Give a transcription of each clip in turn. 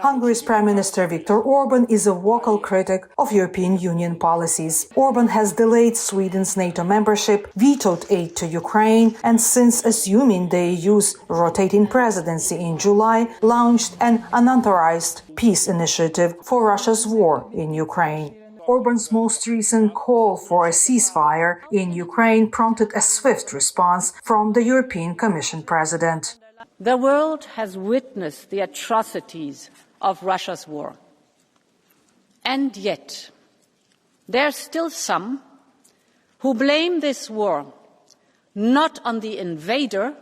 Hungary's Prime Minister Viktor Orbán is a vocal critic of European Union policies. Orbán has delayed Sweden's NATO membership, vetoed aid to Ukraine, and since assuming the EU's rotating presidency in July, launched an unauthorized peace initiative for Russia's war in Ukraine. Orban's most recent call for a ceasefire in Ukraine prompted a swift response from the European Commission president. The world has witnessed the atrocities of Russia's war. And yet, there are still some who blame this war not on the invader,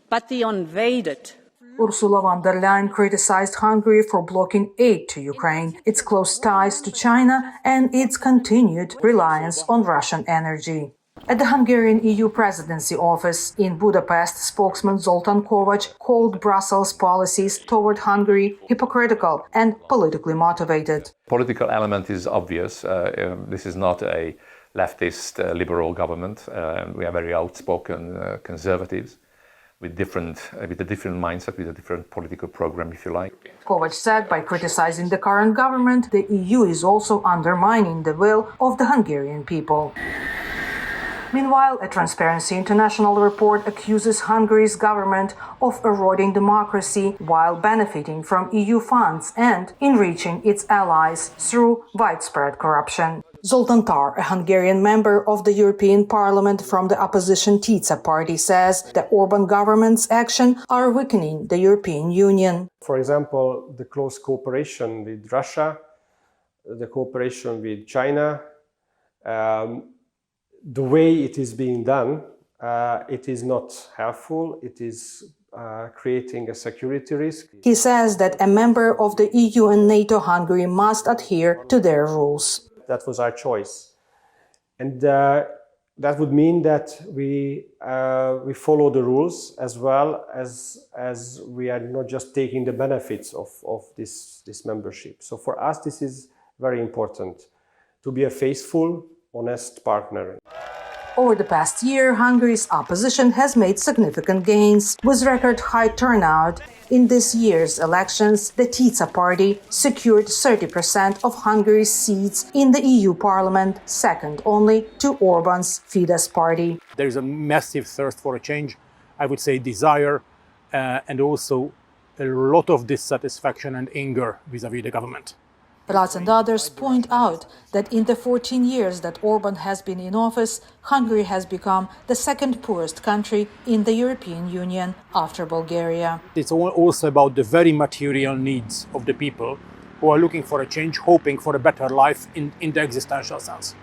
but the invaded. Ursula von der Leyen criticized Hungary for blocking aid to Ukraine, its close ties to China, and its continued reliance on Russian energy. At the Hungarian EU presidency office in Budapest, spokesman Zoltán Kovács called Brussels' policies toward Hungary hypocritical and politically motivated. Political element is obvious. This is not a leftist liberal government. We are very outspoken conservatives with a different mindset, with a different political program, if you like. Kovács said by criticizing the current government, the EU is also undermining the will of the Hungarian people. Meanwhile, a Transparency International report accuses Hungary's government of eroding democracy while benefiting from EU funds and enriching its allies through widespread corruption. Zoltán Tár, a Hungarian member of the European Parliament from the opposition Tisza party, says the Orban government's actions are weakening the European Union. For example, the close cooperation with Russia, the cooperation with China, the way it is being done, it is not helpful. It is creating a security risk. He says that a member of the EU and NATO, Hungary, must adhere to their rules. That was our choice. And that would mean that we follow the rules as well as we are not just taking the benefits of this membership. So for us, this is very important, to be a faithful, honest partner. Over the past year, Hungary's opposition has made significant gains. With record high turnout in this year's elections, the Tisza party secured 30% of Hungary's seats in the EU Parliament, second only to Orban's Fidesz party. There is a massive thirst for a change, I would say desire, and also a lot of dissatisfaction and anger vis-à-vis the government. Platz and others point out that in the 14 years that Orban has been in office, Hungary has become the second poorest country in the European Union after Bulgaria. It's also about the very material needs of the people who are looking for a change, hoping for a better life in the existential sense.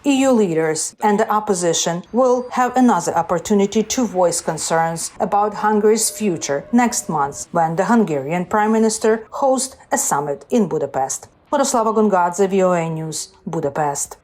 EU leaders and the opposition will have another opportunity to voice concerns about Hungary's future next month when the Hungarian Prime Minister hosts a summit in Budapest. Myroslava, Gongadze, VOA News, Budapest.